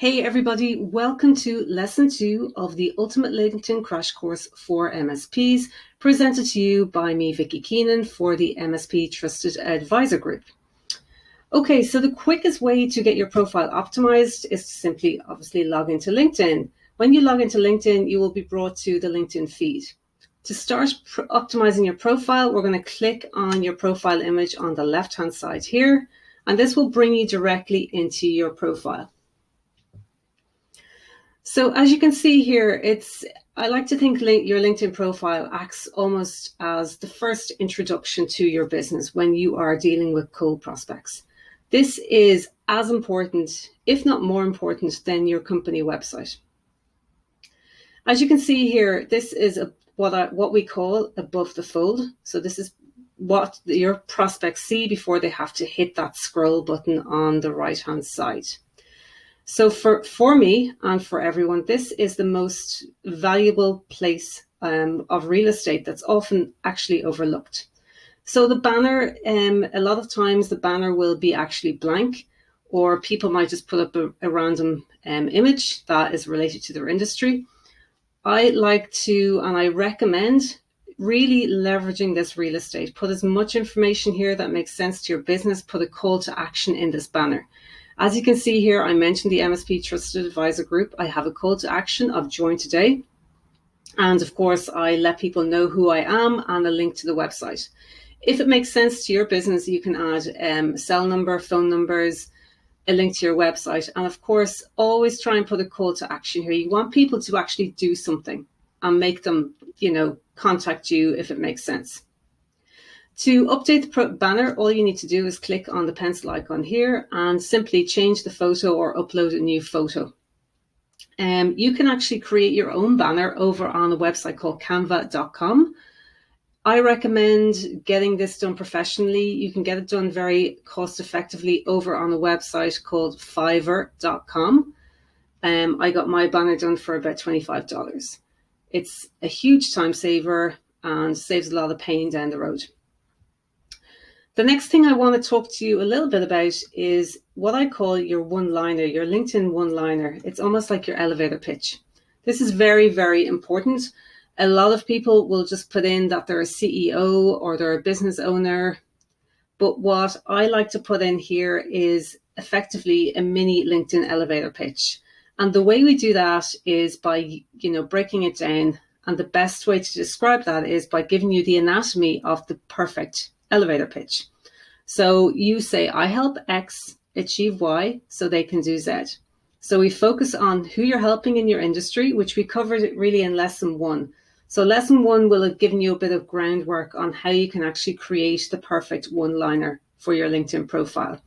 Hey everybody, welcome to lesson 2 of the Ultimate LinkedIn Crash Course for MSPs, presented to you by me, Vicky Keenan, for the MSP Trusted Advisor Group. Okay, so the quickest way to get your profile optimized is to simply, obviously, log into LinkedIn. When you log into LinkedIn, you will be brought to the LinkedIn feed. To start optimizing your profile, we're going to click on your profile image on the left-hand side here, and this will bring you directly into your profile. So as you can see here, I like to think your LinkedIn profile acts almost as the first introduction to your business when you are dealing with cold prospects. This is as important, if not more important, than your company website. As you can see here, this is what we call above the fold. So this is what your prospects see before they have to hit that scroll button on the right-hand side. So for me and for everyone, this is the most valuable place of real estate that's often actually overlooked. So the banner, a lot of times the banner will be actually blank, or people might just put up a random image that is related to their industry. I like to, and I recommend, really leveraging this real estate. Put as much information here that makes sense to your business. Put a call to action in this banner. As you can see here, I mentioned the MSP Trusted Advisor Group. I have a call to action of join today. And of course, I let people know who I am and a link to the website. If it makes sense to your business, you can add a cell number, phone numbers, a link to your website. And of course, always try and put a call to action here. You want people to actually do something and make them, contact you if it makes sense. To update the banner, all you need to do is click on the pencil icon here and simply change the photo or upload a new photo. You can actually create your own banner over on a website called canva.com. I recommend getting this done professionally. You can get it done very cost effectively over on a website called fiverr.com. I got my banner done for about $25. It's a huge time saver and saves a lot of pain down the road. The next thing I want to talk to you a little bit about is what I call your one-liner, your LinkedIn one-liner. It's almost like your elevator pitch. This is very, very important. A lot of people will just put in that they're a CEO or they're a business owner. But what I like to put in here is effectively a mini LinkedIn elevator pitch. And the way we do that is by, breaking it down. And the best way to describe that is by giving you the anatomy of the perfect elevator pitch. So you say, I help X achieve Y so they can do Z. So we focus on who you're helping in your industry, which we covered really in lesson 1. So lesson 1 will have given you a bit of groundwork on how you can actually create the perfect one-liner for your LinkedIn profile.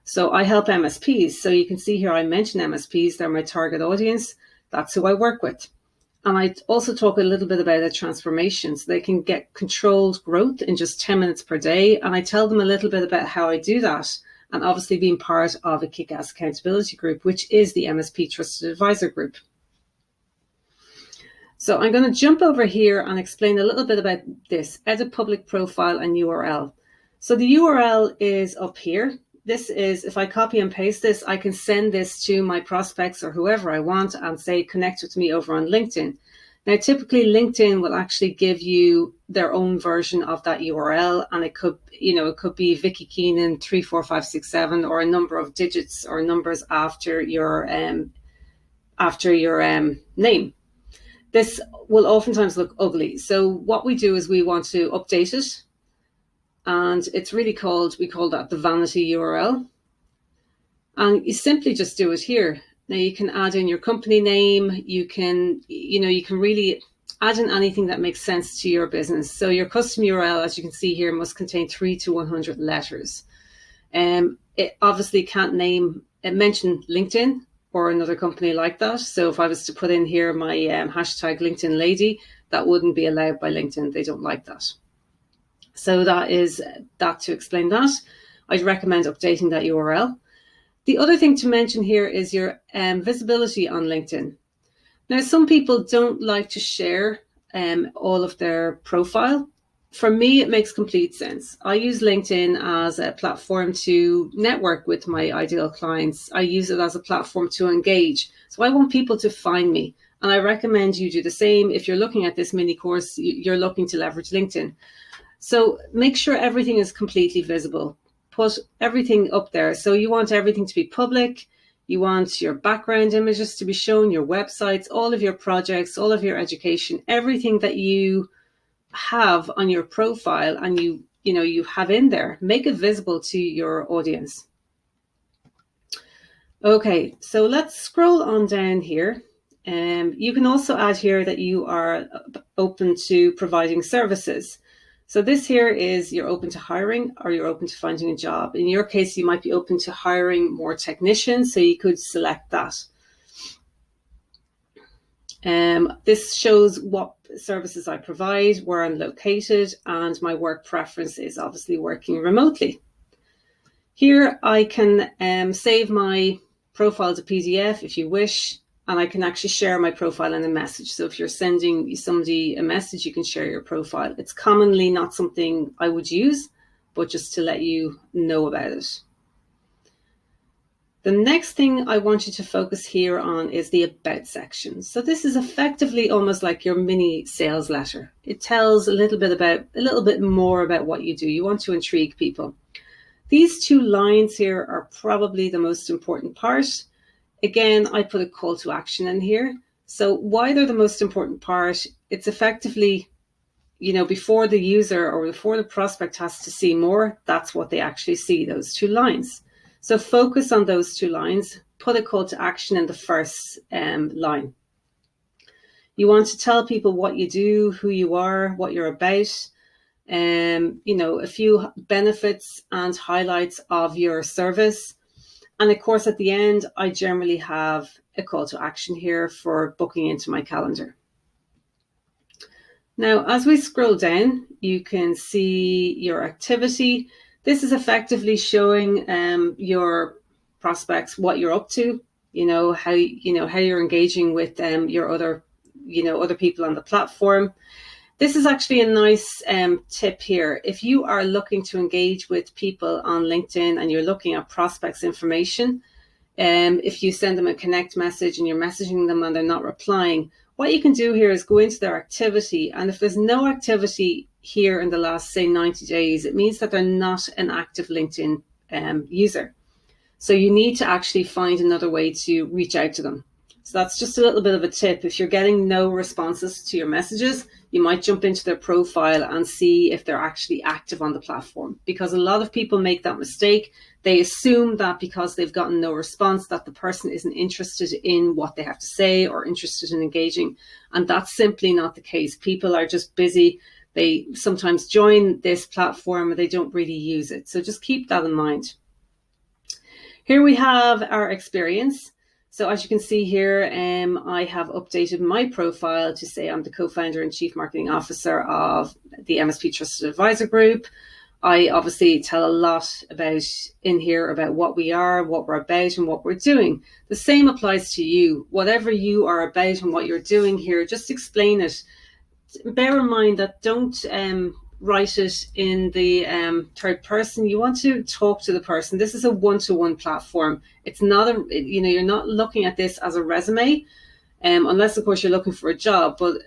So I help MSPs. So you can see here, I mentioned MSPs. They're my target audience. That's who I work with. And I also talk a little bit about a transformation so they can get controlled growth in just 10 minutes per day. And I tell them a little bit about how I do that. And obviously being part of a kick-ass accountability group, which is the MSP Trusted Advisor Group. So I'm going to jump over here and explain a little bit about this, edit public profile and URL. So the URL is up here. This is, if I copy and paste this, I can send this to my prospects or whoever I want and say, connect with me over on LinkedIn. Now, typically LinkedIn will actually give you their own version of that URL. And it could be Vicky Keenan 34567 or a number of digits or numbers after your name. This will oftentimes look ugly. So what we do is we want to update it. And it's really we call that the vanity URL. And you simply just do it here. Now you can add in your company name. You can really add in anything that makes sense to your business. So your custom URL, as you can see here, must contain 3 to 100 letters. It obviously can't mention LinkedIn or another company like that. So if I was to put in here my hashtag LinkedIn lady, that wouldn't be allowed by LinkedIn. They don't like that. So that is that to explain that. I'd recommend updating that URL. The other thing to mention here is your visibility on LinkedIn. Now, some people don't like to share all of their profile. For me, it makes complete sense. I use LinkedIn as a platform to network with my ideal clients. I use it as a platform to engage. So I want people to find me. And I recommend you do the same. If you're looking at this mini course, you're looking to leverage LinkedIn. So make sure everything is completely visible. Put everything up there. So you want everything to be public. You want your background images to be shown, your websites, all of your projects, all of your education, everything that you have on your profile and you have in there, make it visible to your audience. Okay, so let's scroll on down here. You can also add here that you are open to providing services. So this here is you're open to hiring or you're open to finding a job. In your case, you might be open to hiring more technicians, so you could select that. This shows what services I provide, where I'm located, and my work preference is obviously working remotely. Here I can save my profile as a PDF if you wish, and I can actually share my profile in a message. So if you're sending somebody a message, you can share your profile. It's commonly not something I would use, but just to let you know about it. The next thing I want you to focus here on is the About section. So this is effectively almost like your mini sales letter. It tells a little bit more about what you do. You want to intrigue people. These two lines here are probably the most important part. Again, I put a call to action in here. So why they're the most important part, it's effectively, before the user or before the prospect has to see more, that's what they actually see, those two lines. So focus on those two lines, put a call to action in the first line. You want to tell people what you do, who you are, what you're about, a few benefits and highlights of your service. And of course, at the end, I generally have a call to action here for booking into my calendar. Now, as we scroll down, you can see your activity. This is effectively showing your prospects what you're up to, how you're engaging with your other people on the platform. This is actually a nice tip here. If you are looking to engage with people on LinkedIn and you're looking at prospects information, if you send them a connect message and you're messaging them and they're not replying, what you can do here is go into their activity. And if there's no activity here in the last, say, 90 days, it means that they're not an active LinkedIn user. So you need to actually find another way to reach out to them. So that's just a little bit of a tip. If you're getting no responses to your messages, you might jump into their profile and see if they're actually active on the platform, because a lot of people make that mistake. They assume that because they've gotten no response that the person isn't interested in what they have to say or interested in engaging. And that's simply not the case. People are just busy. They sometimes join this platform and they don't really use it. So just keep that in mind. Here we have our experience. So as you can see here, I have updated my profile to say I'm the co-founder and chief marketing officer of the MSP Trusted Advisor Group. I obviously tell a lot in here about what we are, what we're about, and what we're doing. The same applies to you. Whatever you are about and what you're doing here, just explain it. Bear in mind that don't write it in the third person. You want to talk to the person. This is a one-to-one platform. It's not you're not looking at this as a resume, unless of course you're looking for a job. But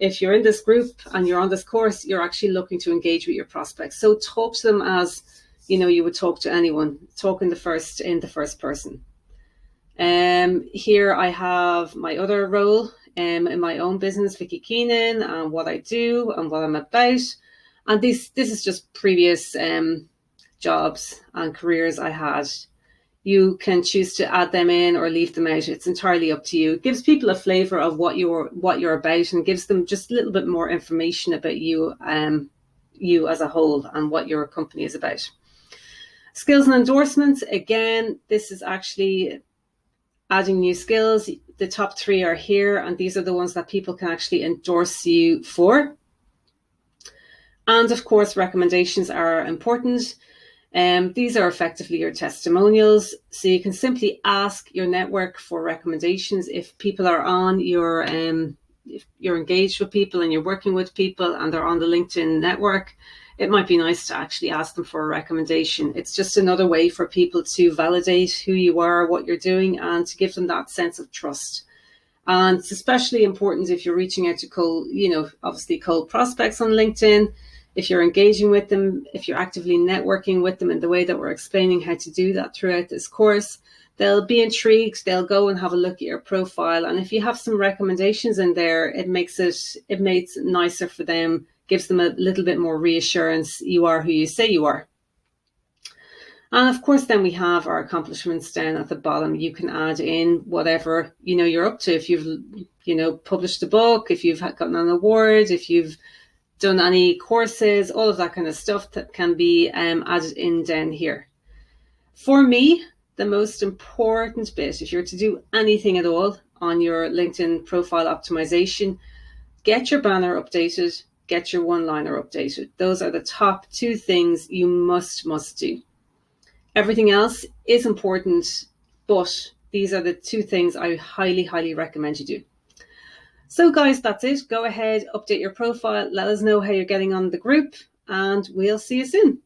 if you're in this group and you're on this course, you're actually looking to engage with your prospects. So talk to them as you would talk to anyone. Talk in the first person. Here I have my other role in my own business, Vicky Keenan, and what I do and what I'm about. And this is just previous jobs and careers I had. You can choose to add them in or leave them out. It's entirely up to you. It gives people a flavour of what you're about, and gives them just a little bit more information about you, you as a whole, and what your company is about. Skills and endorsements. Again, this is actually adding new skills. The top 3 are here, and these are the ones that people can actually endorse you for. And of course, recommendations are important. These are effectively your testimonials. So you can simply ask your network for recommendations. If people are on your if you're engaged with people and you're working with people and they're on the LinkedIn network, it might be nice to actually ask them for a recommendation. It's just another way for people to validate who you are, what you're doing, and to give them that sense of trust. And it's especially important if you're reaching out to cold, obviously cold prospects on LinkedIn. If you're engaging with them, if you're actively networking with them in the way that we're explaining how to do that throughout this course, they'll be intrigued. They'll go and have a look at your profile. And if you have some recommendations in there, it makes it nicer for them, gives them a little bit more reassurance. You are who you say you are. And of course, then we have our accomplishments down at the bottom. You can add in whatever, you're up to. If you've, published a book, if you've gotten an award, if you've done any courses, all of that kind of stuff that can be added in down here. For me, the most important bit, if you're to do anything at all on your LinkedIn profile optimization, get your banner updated, get your one-liner updated. Those are the top two things you must do. Everything else is important, but these are the two things I highly recommend you do. So guys, that's it. Go ahead, update your profile. Let us know how you're getting on the group, and we'll see you soon.